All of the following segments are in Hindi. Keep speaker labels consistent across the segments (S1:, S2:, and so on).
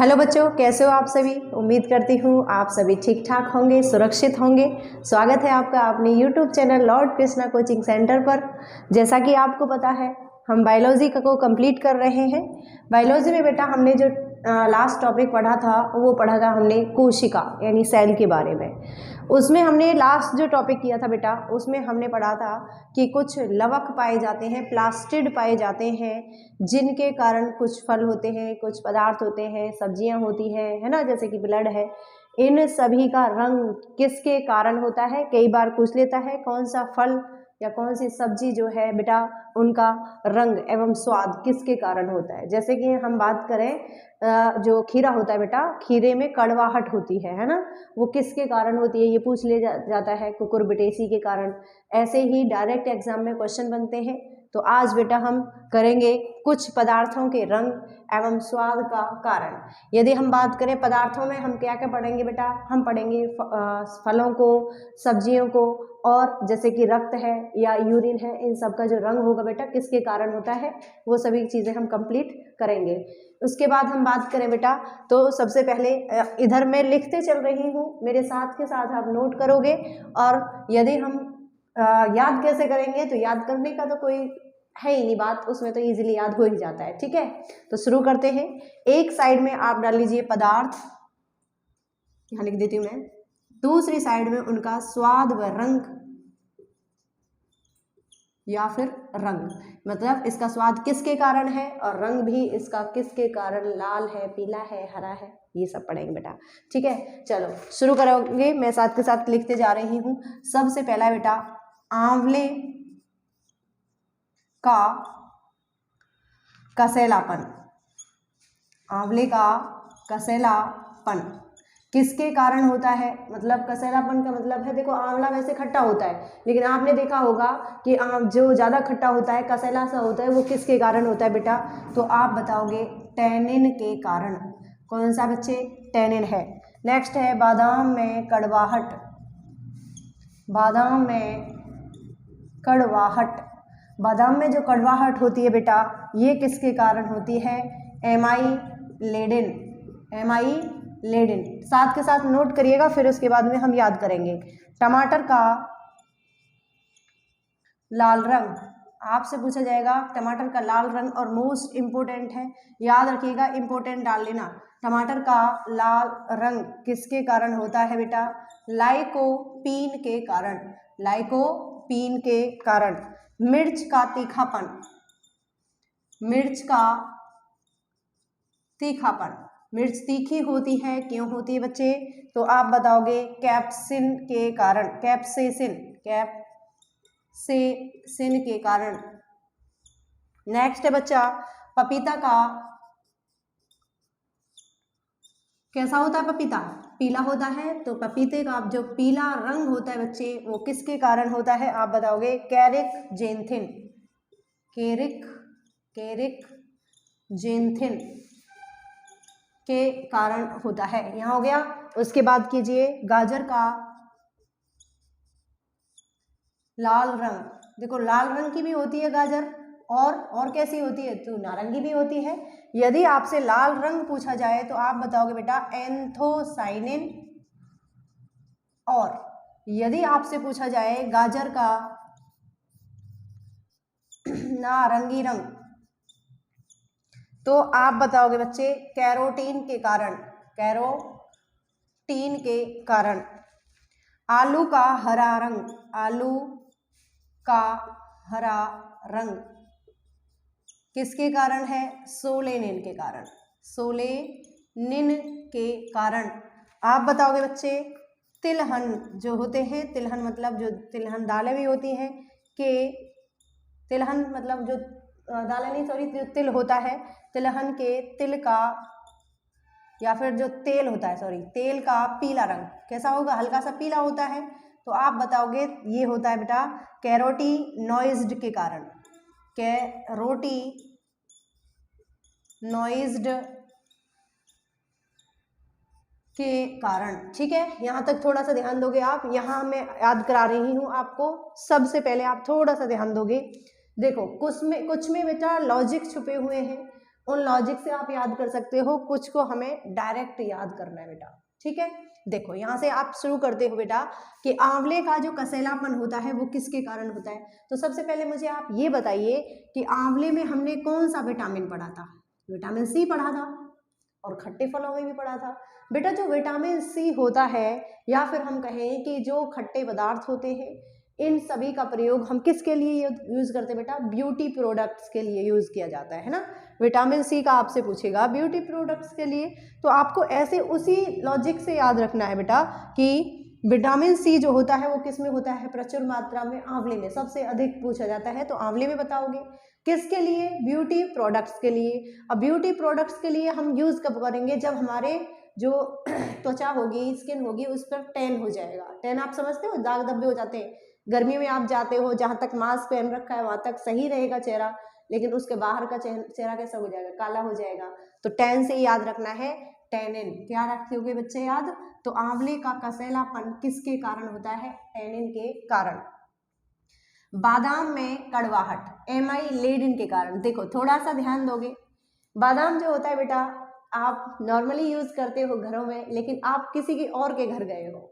S1: हेलो बच्चों, कैसे हो आप सभी। उम्मीद करती हूँ आप सभी ठीक ठाक होंगे, सुरक्षित होंगे। स्वागत है आपका अपने YouTube channel Lord Krishna coaching centre पर। जैसा कि आपको पता है हम बायोलॉजी को कंप्लीट कर रहे हैं। बायोलॉजी में बेटा हमने जो लास्ट टॉपिक पढ़ा था वो पढ़ा था हमने कोशिका यानी सेल के बारे में। उसमें हमने लास्ट जो टॉपिक किया था बेटा उसमें हमने पढ़ा था कि कुछ लवक पाए जाते हैं, प्लास्टिड पाए जाते हैं, जिनके कारण कुछ फल होते हैं, कुछ पदार्थ होते हैं, सब्जियां होती हैं, है ना, जैसे कि ब्लड है। इन सभी का रंग किसके कारण होता है। कई बार पूछ लेता है कौन सा फल या कौन सी सब्जी जो है बेटा उनका रंग एवं स्वाद किसके कारण होता है। जैसे कि हम बात करें जो खीरा होता है बेटा, खीरे में कड़वाहट होती है ना, वो किसके कारण होती है ये पूछ ले जाता है, कुकुरबिटेसी के कारण। ऐसे ही डायरेक्ट एग्जाम में क्वेश्चन बनते हैं। तो आज बेटा हम करेंगे कुछ पदार्थों के रंग एवं स्वाद का कारण। यदि हम बात करें पदार्थों में हम क्या क्या पढ़ेंगे बेटा, हम पढ़ेंगे फलों को, सब्जियों को, और जैसे कि रक्त है या यूरिन है, इन सब का जो रंग होगा बेटा किसके कारण होता है, वो सभी चीज़ें हम कंप्लीट करेंगे। उसके बाद हम बात करें बेटा तो सबसे पहले इधर मैं लिखते चल रही हूँ, मेरे साथ के साथ आप नोट करोगे। और यदि हम याद कैसे करेंगे, तो याद करने का तो कोई है ही नहीं बात, उसमें तो इजीली याद हो ही जाता है। ठीक है, तो शुरू करते हैं। एक साइड में आप डाल लीजिए पदार्थ, यहाँ लिख देती हूँ मैं। दूसरी साइड में उनका स्वाद व रंग या फिर रंग, मतलब इसका स्वाद किसके कारण है और रंग भी इसका किसके कारण, लाल है, पीला है, हरा है, ये सब पढ़ेंगे बेटा। ठीक है, चलो शुरू करोगे, मैं साथ के साथ लिखते जा रही हूँ। सबसे पहला बेटा आंवले का कसैलापन। आंवले का कसैलापन किसके कारण होता है, मतलब कसैलापन का मतलब है, देखो आंवला वैसे खट्टा होता है, लेकिन आपने देखा होगा कि जो ज़्यादा खट्टा होता है, कसैला सा होता है, वो किसके कारण होता है बेटा, तो आप बताओगे टैनिन के कारण। कौन सा बच्चे, टैनिन है। नेक्स्ट है बादाम में कड़वाहट। बादाम में कड़वाहट, बादाम में जो कड़वाहट होती है बेटा ये किसके कारण होती है, एमाइलेडिन। एमाइलेडिन साथ के साथ नोट करिएगा, फिर उसके बाद में हम याद करेंगे। टमाटर का लाल रंग, आपसे पूछा जाएगा टमाटर का लाल रंग, और मोस्ट इम्पोर्टेंट है, याद रखिएगा, इम्पोर्टेंट डाल लेना। टमाटर का लाल रंग किसके कारण होता है बेटा, लाइकोपीन के कारण। लाइकोपीन के कारण। मिर्च का तीखापन, मिर्च का तीखापन, मिर्च तीखी होती है, क्यों होती है बच्चे, तो आप बताओगे कैप्सिन के कारण, कैप्सेसिन, कैप्सेसिन के कारण। नेक्स्ट है बच्चा पपीता का कैसा होता है, पपीता पीला होता है, तो पपीते का जो पीला रंग होता है बच्चे वो किसके कारण होता है, आप बताओगे कैरिकजेंथिन, कैरिकजेंथिन के कारण होता है। यहाँ हो गया। उसके बाद कीजिए गाजर का लाल रंग। देखो लाल रंग की भी होती है गाजर, और कैसी होती है, तो नारंगी भी होती है। यदि आपसे लाल रंग पूछा जाए तो आप बताओगे बेटा एंथोसाइनिन, और यदि आपसे पूछा जाए गाजर का नारंगी रंग तो आप बताओगे बच्चे कैरोटीन के कारण, कैरोटीन के कारण। आलू का हरा रंग, आलू का हरा रंग किसके कारण है, सोलेनिन के कारण, सोलेनिन के कारण। आप बताओगे बच्चे तिलहन जो होते हैं, तिलहन मतलब जो तिलहन दालें भी होती हैं, के तिलहन मतलब जो दालें नहीं, सॉरी, जो तिल होता है, तिलहन के तिल का या फिर जो तेल होता है, सॉरी, तेल का पीला रंग कैसा होगा, हल्का सा पीला होता है, तो आप बताओगे ये होता है बेटा कैरोटीनॉइज्ड के कारण, कैरोटीनॉइज्ड के कारण। ठीक है, यहाँ तक थोड़ा सा ध्यान दोगे आप, यहाँ मैं याद करा रही हूँ आपको। सबसे पहले आप थोड़ा सा ध्यान दोगे, देखो कुछ में बेटा लॉजिक छुपे हुए हैं, उन लॉजिक से आप याद कर सकते हो, कुछ को हमें डायरेक्ट याद करना है बेटा, ठीक है। देखो यहाँ से आप शुरू करते हो बेटा कि आंवले का जो कसेलापन होता है वो किसके कारण होता है। तो सबसे पहले मुझे आप ये बताइए कि आंवले में हमने कौन सा विटामिन पढ़ा था? विटामिन सी पढ़ा था, और खट्टे फलों में भी पढ़ा था बेटा। जो विटामिन सी होता है, या फिर हम कहें कि जो खट्टे पदार्थ होते हैं, इन सभी का प्रयोग हम किसके लिए यूज़ करते हैं बेटा? ब्यूटी प्रोडक्ट्स के लिए यूज़ किया जाता है ना। विटामिन सी का आपसे पूछेगा ब्यूटी प्रोडक्ट्स के लिए, तो आपको ऐसे उसी लॉजिक से याद रखना है बेटा कि विटामिन सी जो होता है वो किस में होता है? प्रचुर मात्रा में आंवले में, सबसे अधिक पूछा जाता है तो आंवले में बताओगे। किसके लिए? ब्यूटी प्रोडक्ट्स के लिए। अब ब्यूटी प्रोडक्ट्स के लिए हम यूज़ कब करेंगे? जब हमारे जो त्वचा होगी, स्किन होगी, उस पर टैन हो जाएगा। टैन आप समझते हो, दाग धब्बे हो जाते हैं। गर्मी में आप जाते हो, जहाँ तक मास्क पहन रखा है वहाँ तक सही रहेगा चेहरा, लेकिन उसके बाहर का चेहरा कैसा हो जाएगा? काला हो जाएगा। तो टैन से याद रखना है, टैनिन। क्या रखोगे बच्चे याद? तो आंवले का कसैलापन किसके कारण होता है? टैनिन के कारण। बादाम में कड़वाहट एमाइलेडिन के कारण। देखो थोड़ा सा ध्यान दोगे, बादाम जो होता है बेटा, आप नॉर्मली यूज करते हो घरों में, लेकिन आप किसी के और के घर गए हो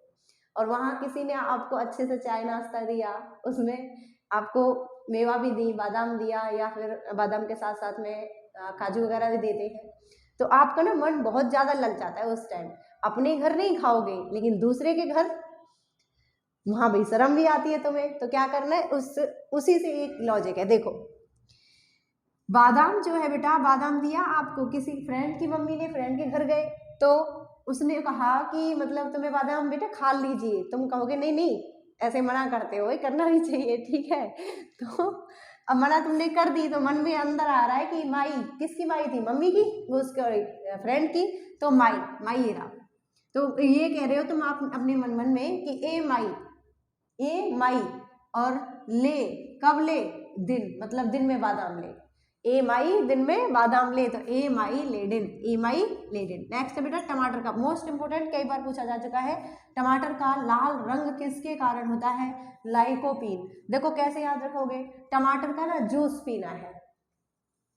S1: और वहाँ किसी ने आपको अच्छे से चाय नाश्ता दिया, उसमें आपको मेवा भी दी, बादाम दिया, या फिर बादाम के साथ साथ में काजू वगैरह भी देते हैं, तो आपका ना मन बहुत ज़्यादा लग जाता है उस टाइम। अपने घर नहीं खाओगे, लेकिन दूसरे के घर, वहाँ भी शर्म भी आती है तुम्हें, तो क्या करना है? उसी से एक लॉजिक है। देखो बादाम जो है बेटा, बादाम दिया आपको किसी फ्रेंड की मम्मी ने, फ्रेंड के घर गए तो उसने कहा कि मतलब तुम्हें बादाम बेटा खा लीजिए, तुम कहोगे नहीं नहीं, ऐसे मना करते हो, करना नहीं चाहिए, ठीक है। तो अब मना तुमने कर दी, तो मन में अंदर आ रहा है कि माई, किसकी माई थी? मम्मी की, वो उसके फ्रेंड की, तो माई माई ये रहा। तो ये कह रहे हो तुम आप अपने मन मन में कि ए माई, ए माई, और ले, कब ले? दिन, मतलब दिन में बादाम ले। ए माई दिन में बादाम ले, तो ए माई लेडिन, ए माई लेडिन। नेक्स्ट है बेटा टमाटर का, मोस्ट इंपोर्टेंट, कई बार पूछा जा चुका है। टमाटर का लाल रंग किसके कारण होता है? लाइकोपीन। देखो कैसे याद रखोगे, टमाटर का ना जूस पीना है,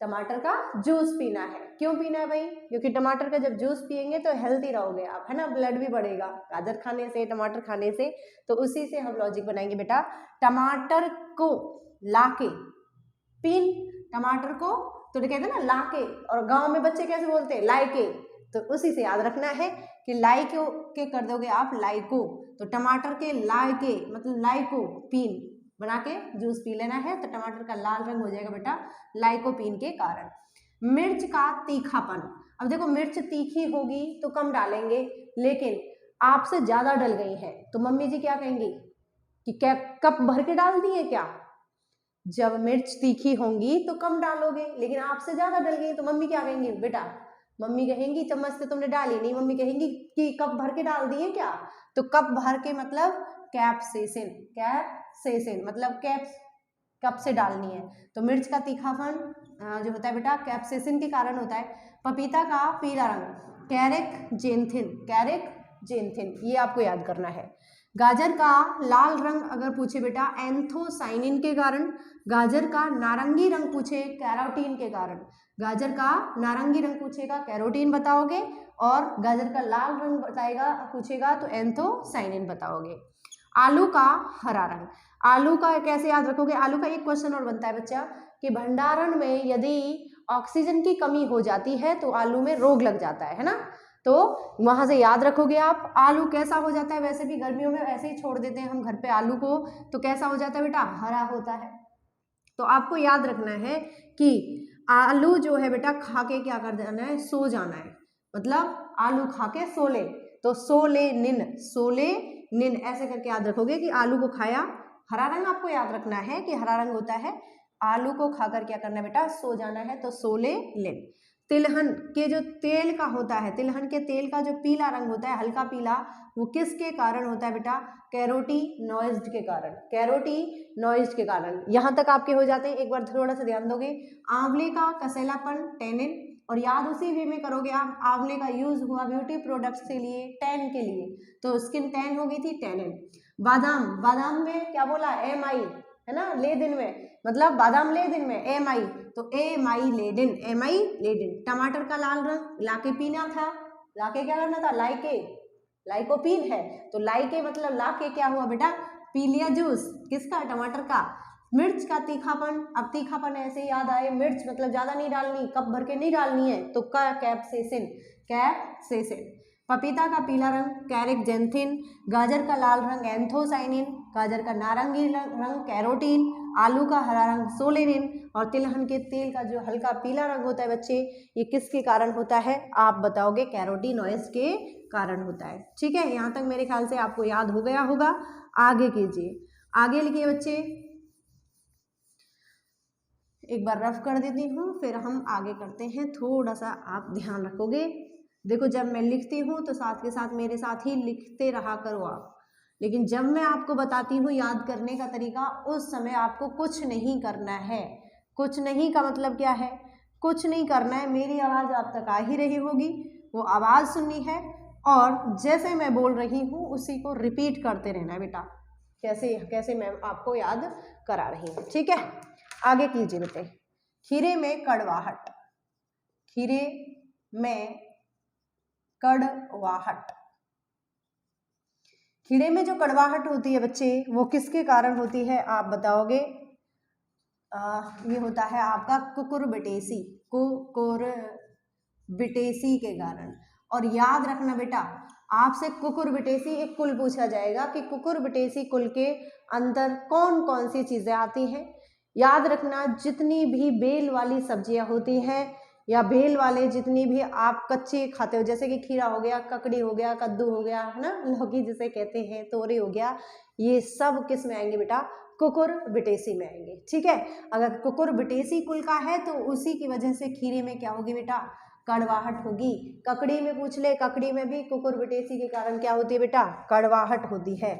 S1: टमाटर का जूस पीना है। क्यों पीना है भाई? क्योंकि टमाटर का जब जूस पियेंगे तो हेल्थी रहोगे आप, है ना, ब्लड भी बढ़ेगा गाजर खाने से, टमाटर खाने से। तो उसी से हम लॉजिक बनाएंगे बेटा, टमाटर को लाके पीन, टमाटर को तो कहते हैं ना लाके, और गांव में बच्चे कैसे बोलते हैं? लाइके। तो उसी से याद रखना है कि लाइको के कर दोगे आप लाइको, तो टमाटर के लाइके मतलब लाइको पीन बना के जूस पी लेना है, तो टमाटर का लाल रंग हो जाएगा बेटा लाइकोपीन के कारण। मिर्च का तीखापन, अब देखो मिर्च तीखी होगी तो कम डालेंगे, लेकिन आपसे ज्यादा डल गई है तो मम्मी जी क्या कहेंगी कि क्या कप भर के डाल दिए क्या? जब मिर्च तीखी होंगी तो कम डालोगे, लेकिन आपसे ज्यादा डल गई तो मम्मी क्या कहेंगी बेटा? मम्मी कहेंगी चम्मच से तुमने डाली नहीं, मम्मी कहेंगी कि कप भर के डाल दिए क्या? तो कप भर के मतलब कैप्सेसिन, कैप्सेसिन मतलब कप से डालनी है। तो मिर्च का तीखापन जो होता है बेटा कैप्सेसिन के कारण होता है। पपीता का पीला रंग कैरेक्जेंथिन, कैरेक्जेंथिन, ये आपको याद करना है। गाजर का लाल रंग अगर पूछे बेटा एंथोसाइनिन के कारण, गाजर का नारंगी रंग पूछे कैरोटीन के कारण, गाजर का नारंगी रंग पूछेगा कैरोटीन बताओगे, और गाजर का लाल रंग बताएगा पूछेगा तो एंथोसाइनिन बताओगे। आलू का हरा रंग, आलू का कैसे याद रखोगे? आलू का एक क्वेश्चन और बनता है बच्चा कि भंडारण में यदि ऑक्सीजन की कमी हो जाती है तो आलू में रोग लग जाता है ना, तो वहां से याद रखोगे आप। आलू कैसा हो जाता है? वैसे भी गर्मियों में ऐसे ही छोड़ देते हैं हम घर पे आलू को, तो कैसा हो जाता है बेटा? हरा होता है। तो आपको याद रखना है कि आलू जो है बेटा खा के क्या कर देना है? सो जाना है, मतलब आलू खा के सो ले, तो सोले निन ऐसे करके याद रखोगे कि आलू को खाया। हरा रंग आपको याद रखना है कि हरा रंग होता है आलू को खाकर क्या करना है बेटा? सो जाना है, तो सोले लिन। तिलहन के जो तेल का होता है, तिलहन के तेल का जो पीला रंग होता है, हल्का पीला, वो किसके कारण होता है बेटा? कैरोटीनॉइज्ड के कारण, कैरोटीनॉइज्ड के कारण। यहाँ तक आपके हो जाते हैं। एक बार थोड़ा सा ध्यान दोगे, आंवले का कसैलापन टैनिन, और याद उसी वे में करोगे आप। आंवले का यूज हुआ ब्यूटी प्रोडक्ट्स के लिए, टैन के लिए, तो स्किन टैन हो गई थी, टैनिन। बादाम, बादाम में क्या बोला? एम आई, है ना, ले दिन में, मतलब बादाम ले दिन में, एम आई, तो एमाइलेडिन, एमाइलेडिन। टमाटर का लाल रंग लाके पीना था, लाके क्या करना था, लाइके, लाइकोपीन है, तो लाइके मतलब लाके क्या हुआ बेटा, पी लिया जूस, किसका, टमाटर का। मिर्च का तीखापन, अब तीखापन ऐसे ही याद आए, मिर्च मतलब ज्यादा नहीं डालनी, कप भर के नहीं डालनी है, तो कैप्सेसिन, कैप्सेसिन। पपीता का पीला रंग कैरेक्जेंथिन, गाजर का लाल रंग एंथोसाइनिन, गाजर का नारंगी रंग कैरोटीन, आलू का हरा रंग सोलेनिन, और तिलहन के तेल का जो हल्का पीला रंग होता है बच्चे, ये किसके कारण होता है, आप बताओगे, कैरोटीनॉयड्स के कारण होता है। ठीक है, यहाँ तक मेरे ख्याल से आपको याद हो गया होगा। आगे कीजिए, आगे लिखिए बच्चे, एक बार रफ कर देती हूँ, फिर हम आगे करते हैं, थोड़ा सा आप ध्यान रखोगे। देखो जब मैं लिखती हूँ तो साथ के साथ मेरे साथ ही लिखते रहा करो आप, लेकिन जब मैं आपको बताती हूँ याद करने का तरीका, उस समय आपको कुछ नहीं करना है। कुछ नहीं का मतलब क्या है, कुछ नहीं करना है, मेरी आवाज़ आप तक आ ही रही होगी, वो आवाज़ सुननी है और जैसे मैं बोल रही हूँ उसी को रिपीट करते रहना है बेटा, कैसे कैसे मैं आपको याद करा रही हूँ। ठीक है, आगे कीजिए बेटे। खीरे में कड़वाहट, खीरे में कड़वाहट, खीरे में जो कड़वाहट होती है बच्चे वो किसके कारण होती है, आप बताओगे। ये होता है आपका कुकुरबिटेसी, कुकुरबिटेसी के कारण। और याद रखना बेटा, आपसे कुकुरबिटेसी एक कुल पूछा जाएगा कि कुकुरबिटेसी कुल के अंदर कौन कौन सी चीजें आती हैं। याद रखना, जितनी भी बेल वाली सब्जियां होती हैं या बेल वाले जितनी भी आप कच्चे खाते हो, जैसे कि खीरा हो गया, ककड़ी हो गया, कद्दू हो गया, है ना, लौकी जिसे कहते हैं, तोरी हो गया, ये सब किस में आएंगे बेटा, कुकुरबिटेसी में आएंगे। ठीक है, अगर कुकुरबिटेसी कुल का है तो उसी की वजह से खीरे में क्या होगी बेटा, कड़वाहट होगी। ककड़ी में पूछ ले, ककड़ी में भी कुकुरबिटेसी के कारण क्या होती है बेटा, कड़वाहट होती है।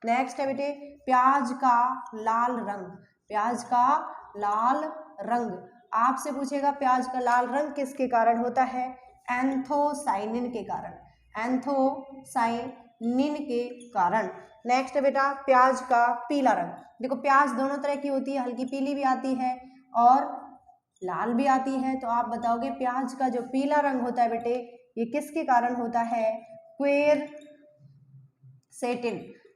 S1: नेक्स्ट है बेटे, प्याज का लाल रंग, प्याज का लाल रंग, आपसे पूछेगा प्याज का लाल रंग किसके कारण होता है, एंथोसाइनिन के कारण, एंथोसाइनिन के कारण। नेक्स्ट है बेटा, प्याज का पीला रंग, देखो प्याज दोनों तरह की होती है, हल्की पीली भी आती है और लाल भी आती है, तो आप बताओगे प्याज का जो पीला रंग होता है बेटे ये किसके कारण होता है, क्वेरसेटिन,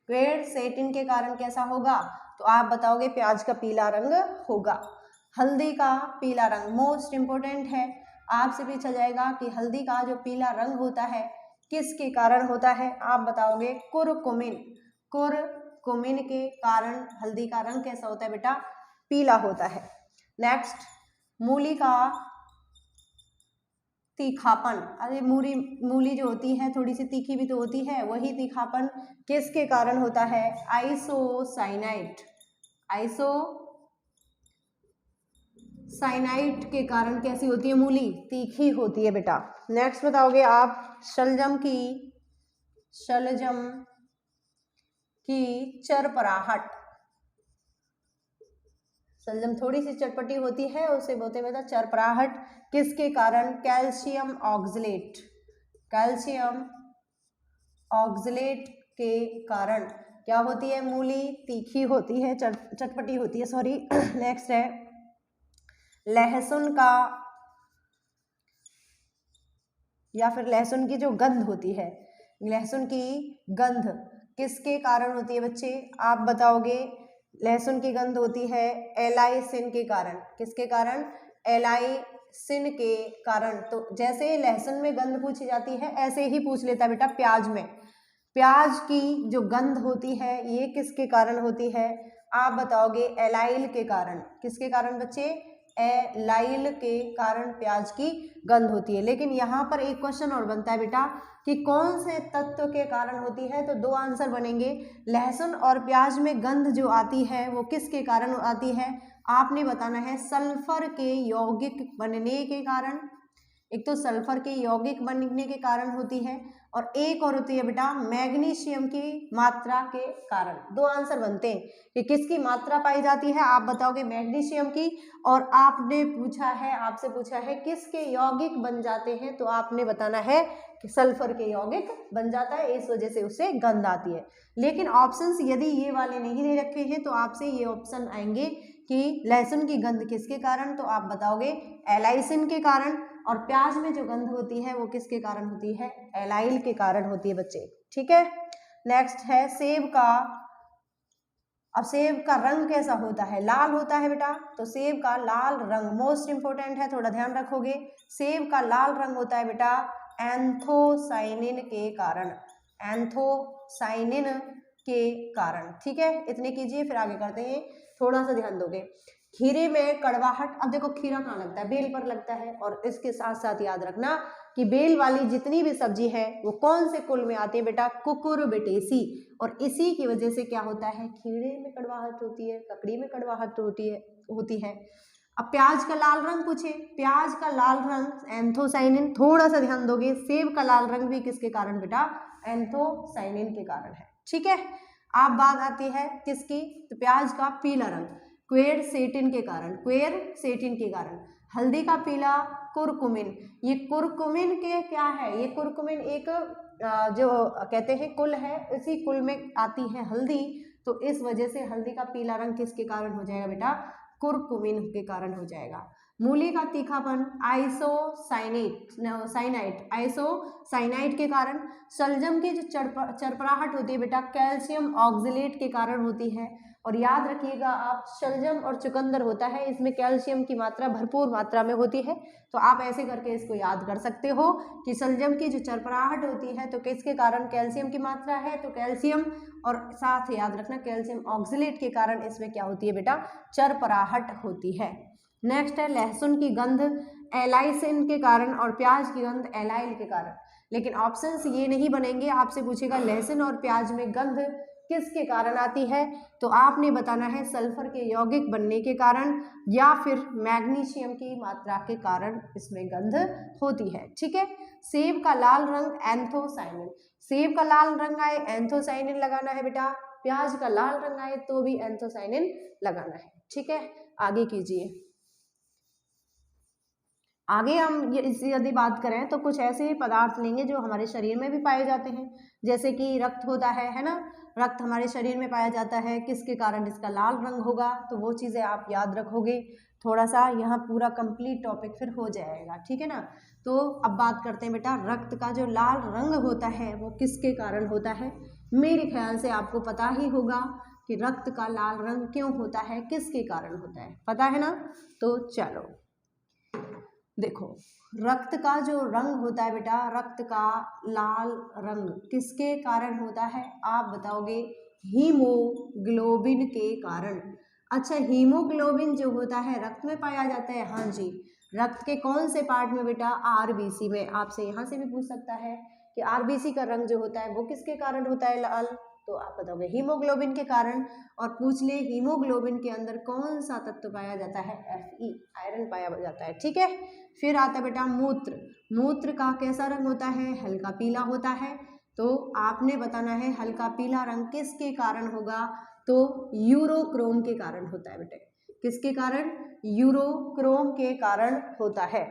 S1: क्वेरसेटिन के कारण कैसा होगा, तो आप बताओगे प्याज का पीला रंग होगा। हल्दी का पीला रंग मोस्ट इंपोर्टेंट है, आपसे पूछा जाएगा कि हल्दी का जो पीला रंग होता है किसके कारण होता है, आप बताओगे कुरकुमिन, कुरकुमिन के कारण हल्दी का रंग कैसा होता है बेटा, पीला होता है। नेक्स्ट, मूली का तीखापन, अरे मूली जो होती है थोड़ी सी तीखी भी तो होती है, वही तीखापन किसके कारण होता है, आइसोसाइनाइट, आइसोसाइनाइट के कारण कैसी होती है मूली, तीखी होती है बेटा। नेक्स्ट बताओगे आप, शलजम की चरपराहट, शलजम थोड़ी सी चटपटी होती है, उसे बोलते हैं बेटा चरपराहट, किसके कारण, कैल्शियम ऑक्सलेट, कैल्शियम ऑक्सलेट के कारण क्या होती है, मूली तीखी होती है, चटपटी होती है, सॉरी। नेक्स्ट है, लहसुन का या फिर लहसुन की जो गंध होती है, लहसुन की गंध किसके कारण होती है बच्चे, आप बताओगे, लहसुन की गंध होती है एलाइसिन के कारण, किसके कारण, एलाइसिन के कारण। तो जैसे लहसुन में गंध पूछी जाती है ऐसे ही पूछ लेता बेटा प्याज में, प्याज की जो गंध होती है ये किसके कारण होती है, आप बताओगे एलाइल के कारण, किसके कारण बच्चे, एलाइल के कारण प्याज की गंध होती है। लेकिन यहाँ पर एक क्वेश्चन और बनता है बेटा कि कौन से तत्व के कारण होती है, तो दो आंसर बनेंगे, लहसुन और प्याज में गंध जो आती है वो किसके कारण आती है, आपने बताना है सल्फर के यौगिक बनने के कारण, एक तो सल्फर के यौगिक बनने के कारण होती है और एक और होती है बेटा मैग्नीशियम की मात्रा के कारण। दो आंसर बनते हैं कि किसकी मात्रा पाई जाती है, आप बताओगे मैग्नीशियम की, और आपने पूछा है, आपसे पूछा है किसके यौगिक बन जाते हैं, तो आपने बताना है कि सल्फर के यौगिक बन जाता है, इस वजह से उससे गंध आती है। लेकिन ऑप्शंस यदि ये वाले नहीं दे रखे हैं तो आपसे ये ऑप्शन आएंगे कि लहसुन की गंध किसके कारण, तो आप बताओगे एलाइसिन के कारण। और प्याज में जो गंध होती है वो किसके कारण होती है, एलाइल के कारण होती है बच्चे, ठीक है। नेक्स्ट है सेब का। अब सेब का रंग कैसा होता है, लाल होता है बेटा। तो सेब का लाल रंग मोस्ट इंपोर्टेंट है, थोड़ा ध्यान रखोगे। सेब का लाल रंग होता है बेटा एंथोसाइनिन के कारण, एंथोसाइनिन के कारण, ठीक है। इतने कीजिए, फिर आगे करते हैं। थोड़ा सा ध्यान दोगे। खीरे में कड़वाहट, अब देखो खीरा कहाँ लगता है, बेल पर लगता है। और इसके साथ साथ याद रखना कि बेल वाली जितनी भी सब्जी है वो कौन से कुल में आती है बेटा, कुकुरबिटेसी। और इसी की वजह से क्या होता है, खीरे में कड़वाहट होती है, ककड़ी में कड़वाहट होती है। अब प्याज का लाल रंग पूछे, प्याज का लाल रंग एंथोसाइनिन, थोड़ा सा ध्यान दोगे। सेब का लाल रंग भी किसके कारण बेटा, एंथोसाइनिन के कारण है, ठीक है। अब बात आती है किसकी, तो प्याज का पीला रंग क्वेरसेटिन के कारण, क्वेरसेटिन के कारण। हल्दी का पीला कुरकुमिन, ये कुरकुमिन के क्या है, ये कुरकुमिन एक जो कहते हैं कुल है, इसी कुल में आती है हल्दी। तो इस वजह से हल्दी का पीला रंग किसके कारण हो जाएगा बेटा, कुरकुमिन के कारण हो जाएगा। मूली का तीखापन आइसोसाइनाइट के कारण। शलजम की जो चरपराहट होती है बेटा कैल्शियम ऑक्सलेट के कारण होती है। और याद रखिएगा आप, शलजम और चुकंदर होता है, इसमें कैल्शियम की मात्रा भरपूर मात्रा में होती है। तो आप ऐसे करके इसको याद कर सकते हो कि शलजम की जो चरपराहट होती है तो किसके कारण, कैल्शियम की मात्रा है तो कैल्शियम, और साथ याद रखना कैल्शियम ऑक्सलेट के कारण इसमें क्या होती है बेटा, चरपराहट होती है। नेक्स्ट है लहसुन की गंध एलाइसिन के कारण और प्याज की गंध एलाइल के कारण। लेकिन ऑप्शंस ये नहीं बनेंगे, आपसे पूछेगा लहसुन और प्याज में गंध किसके कारण आती है, तो आपने बताना है सल्फर के यौगिक बनने के कारण या फिर मैग्नीशियम की मात्रा के कारण इसमें गंध होती है, ठीक है। सेब का लाल रंग एंथोसाइनिन, सेब का लाल रंग आए एंथोसाइनिन लगाना है बेटा, प्याज का लाल रंग आए तो भी एंथोसाइनिन लगाना है, ठीक है। आगे कीजिए। आगे हम यदि बात करें तो कुछ ऐसे पदार्थ लेंगे जो हमारे शरीर में भी पाए जाते हैं, जैसे कि रक्त होता है ना, रक्त हमारे शरीर में पाया जाता है, किसके कारण इसका लाल रंग होगा, तो वो चीज़ें आप याद रखोगे। थोड़ा सा यहाँ पूरा कंप्लीट टॉपिक फिर हो जाएगा, ठीक है ना। तो अब बात करते हैं बेटा, रक्त का जो लाल रंग होता है वो किसके कारण होता है। मेरे ख्याल से आपको पता ही होगा कि रक्त का लाल रंग क्यों होता है, किसके कारण होता है, पता है ना। तो चलो देखो, रक्त का जो रंग होता है बेटा, रक्त का लाल रंग किसके कारण होता है, आप बताओगे हीमोग्लोबिन के कारण। अच्छा, हीमोग्लोबिन जो होता है रक्त में पाया जाता है, हाँ जी। रक्त के कौन से पार्ट में बेटा, आरबीसी में। आपसे यहाँ से भी पूछ सकता है कि आरबीसी का रंग जो होता है वो किसके कारण होता है लाल, तो आप बताओगे हीमोग्लोबिन के कारण। और पूछ ले हीमोग्लोबिन के अंदर कौन सा तत्व पाया जाता है, Fe, आयरन पाया जाता है, ठीक है। फिर आता है बेटा मूत्र, मूत्र का कैसा रंग होता है, हल्का पीला होता है। तो आपने बताना है हल्का पीला रंग किसके कारण होगा, तो यूरोक्रोम के कारण होता है बेटे, किसके कारण, यूरोक्रोम के कारण होता है।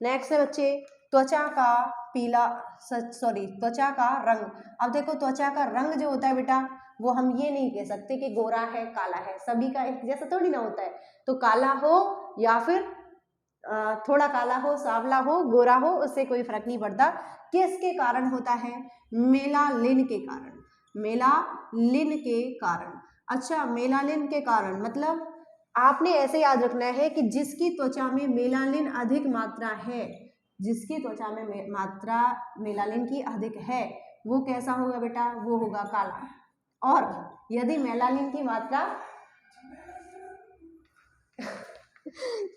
S1: नेक्स्ट है बच्चे त्वचा का पीला, त्वचा का रंग। अब देखो त्वचा का रंग जो होता है बेटा, वो हम ये नहीं कह सकते कि गोरा है काला है, सभी का एक जैसा थोड़ी ना होता है। तो काला हो या फिर थोड़ा काला हो, सांवला हो, गोरा हो, उससे कोई फर्क नहीं पड़ता। किसके कारण होता है, मेलानिन के कारण, मेलानिन के कारण। अच्छा, मेलानिन के कारण मतलब आपने ऐसे याद रखना है कि जिसकी त्वचा में मेलानिन अधिक मात्रा है, जिसकी त्वचा में मात्रा मेलानिन की अधिक है वो कैसा होगा बेटा, वो होगा काला। और यदि मेलानिन की मात्रा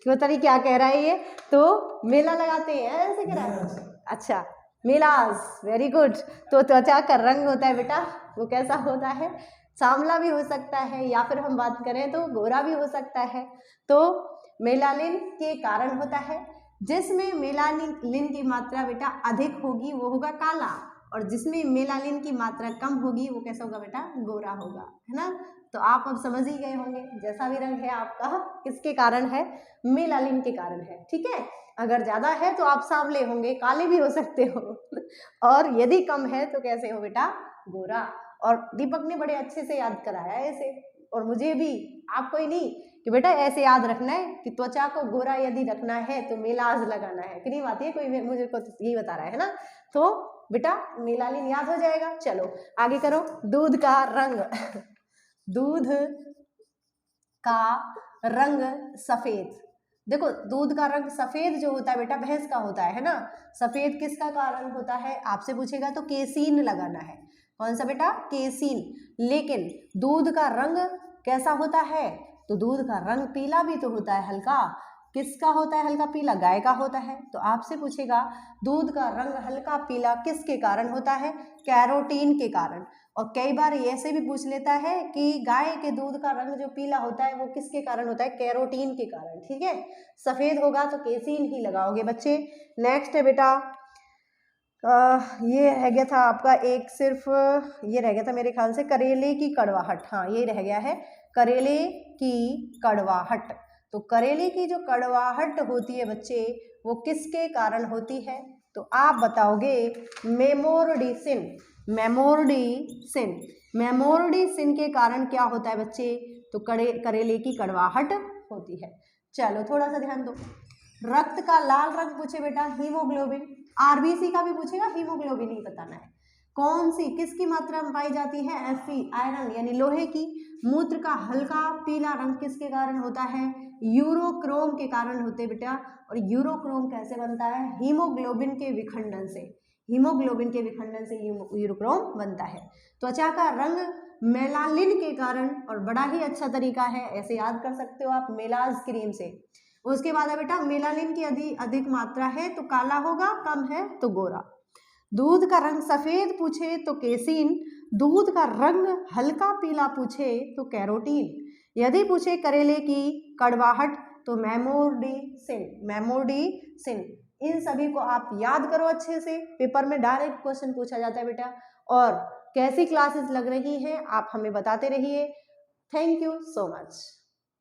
S1: क्यों तरी क्या कह रहा है ये, तो मेला लगाते हैं ऐसे कह रहा है, अच्छा मेलास, वेरी गुड। तो त्वचा का रंग होता है बेटा वो कैसा होता है, सांवला भी हो सकता है या फिर हम बात करें तो गोरा भी हो सकता है। तो मेलानिन के कारण होता है, जिसमें मेलानिन की मात्रा बेटा अधिक होगी वो होगा काला, और जिसमें मेलानिन की मात्रा कम होगी वो कैसा होगा बेटा, गोरा होगा, है ना। तो आप अब समझ ही गए होंगे जैसा भी रंग है आपका किसके कारण है, मेलानिन के कारण है, ठीक है। अगर ज़्यादा है तो आप सांवले होंगे, काले भी हो सकते हो और यदि कम है तो कैसे हो बेटा, गोरा। और दीपक ने बड़े अच्छे से याद कराया है इसे, और मुझे भी, आपको ही नहीं, कि बेटा ऐसे याद रखना है कि त्वचा को गोरा यदि रखना है तो मेलाज लगाना है, कि नहीं बात है, कोई मुझे को यही बता रहा है ना, तो बेटा मेलानिन याद हो जाएगा। चलो आगे करो। दूध का रंग दूध का रंग सफेद। देखो दूध का रंग सफेद जो होता है बेटा भैंस का होता है ना। सफेद किसका कारण होता है आपसे पूछेगा तो केसीन लगाना है। कौन सा बेटा? केसीन। लेकिन दूध का रंग कैसा होता है? तो दूध का रंग पीला भी तो होता है हल्का। किसका होता है हल्का पीला? गाय का होता है। तो आपसे पूछेगा दूध का रंग हल्का पीला किसके कारण होता है? कैरोटीन के कारण। और कई बार ऐसे भी पूछ लेता है कि गाय के दूध का रंग जो पीला होता है वो किसके कारण होता है? कैरोटीन के कारण। ठीक है, सफेद होगा तो केसीन ही लगाओगे बच्चे। नेक्स्ट है बेटा ये रह गया था आपका एक, सिर्फ ये रह गया था मेरे ख्याल से, करेले की कड़वाहट। हाँ ये रह गया है, करेले की कड़वाहट। तो करेले की जो कड़वाहट होती है बच्चे वो किसके कारण होती है? तो आप बताओगे मेमोरडिसिन। मेमोरडिसिन, मेमोरडिसिन के कारण क्या होता है बच्चे? तो करेले की कड़वाहट होती है। चलो थोड़ा सा ध्यान दो। रक्त का लाल रंग पूछे बेटा हीमोग्लोबिन। आरबीसी का भी पूछेगा, हीमोग्लोबिन ही बताना है। कौन सी किसकी मात्रा में पाई जाती है? Fe आयरन यानी लोहे की। मूत्र का हल्का पीला रंग किसके कारण होता है? यूरोक्रोम के कारण होते बेटा। और यूरोक्रोम कैसे बनता है? हीमोग्लोबिन के विखंडन से। हीमोग्लोबिन के विखंडन से यूरोक्रोम बनता है। त्वचा का रंग मेलानिन के कारण, और बड़ा ही अच्छा तरीका है, ऐसे याद कर सकते हो आप, मेलाज क्रीम से। उसके बाद है बेटा मेलानिन की यदि अधिक मात्रा है तो काला होगा, कम है तो गोरा। दूध का रंग सफेद पूछे तो केसीन, दूध का रंग हल्का पीला पूछे तो कैरोटीन, यदि पूछे करेले की कड़वाहट तो मेमोरडिसिन। मेमोरडिसिन। इन सभी को आप याद करो अच्छे से, पेपर में डायरेक्ट क्वेश्चन पूछा जाता है बेटा। और कैसी क्लासेस लग रही हैं आप हमें बताते रहिए। Thank you so much.